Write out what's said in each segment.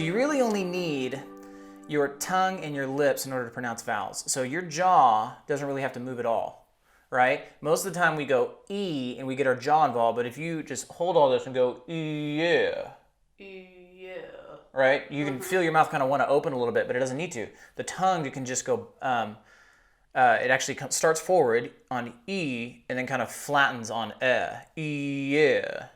So you really only need your tongue and your lips in order to pronounce vowels. So your jaw doesn't really have to move at all, right? Most of the time we go E and we get our jaw involved, but if you just hold all this and go yeah, right? You can feel your mouth kind of want to open a little bit, but it doesn't need to. The tongue, you can just go, it actually starts forward on E and then kind of flattens on yeah.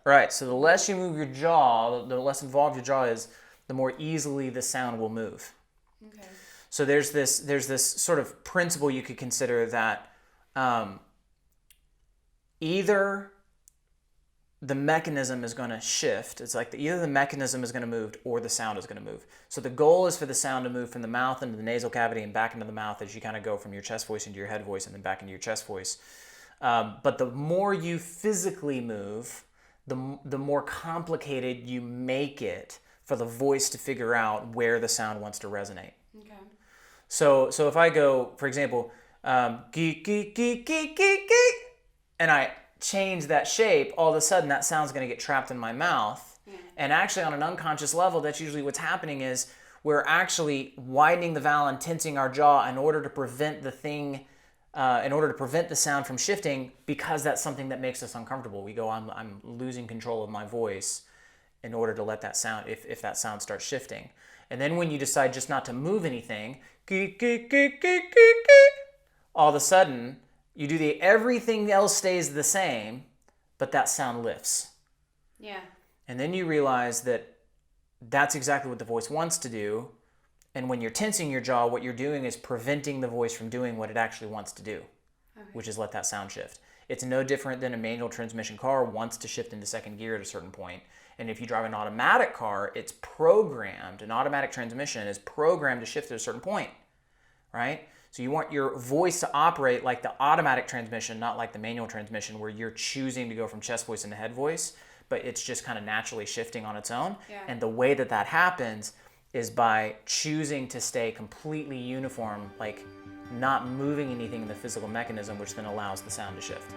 Right, so the less you move your jaw, the less involved your jaw is, the more easily the sound will move. Okay. So there's this sort of principle you could consider that either the mechanism is going to shift. It's like either the mechanism is going to move or the sound is going to move. So the goal is for the sound to move from the mouth into the nasal cavity and back into the mouth as you kind of go from your chest voice into your head voice and then back into your chest voice. But the more you physically move, the more complicated you make it for the voice to figure out where the sound wants to resonate. Okay. So if I go, for example, geek, geek, geek, geek, geek, geek, and I change that shape, all of a sudden that sound's going to get trapped in my mouth. Yeah. And actually on an unconscious level, that's usually what's happening is we're actually widening the vowel and tensing our jaw in order to prevent the thing in order to prevent the sound from shifting, because that's something that makes us uncomfortable. We go, I'm losing control of my voice in order to let that sound, if that sound starts shifting. And then when you decide just not to move anything, all of a sudden, you do everything else stays the same, but that sound lifts. Yeah. And then you realize that that's exactly what the voice wants to do. And when you're tensing your jaw, what you're doing is preventing the voice from doing what it actually wants to do, which is let that sound shift. It's no different than a manual transmission car wants to shift into second gear at a certain point. And if you drive an automatic car, it's programmed, an automatic transmission is programmed to shift at a certain point, right? So you want your voice to operate like the automatic transmission, not like the manual transmission where you're choosing to go from chest voice into head voice, but it's just kind of naturally shifting on its own. Yeah. And the way that happens is by choosing to stay completely uniform, like not moving anything in the physical mechanism, which then allows the sound to shift.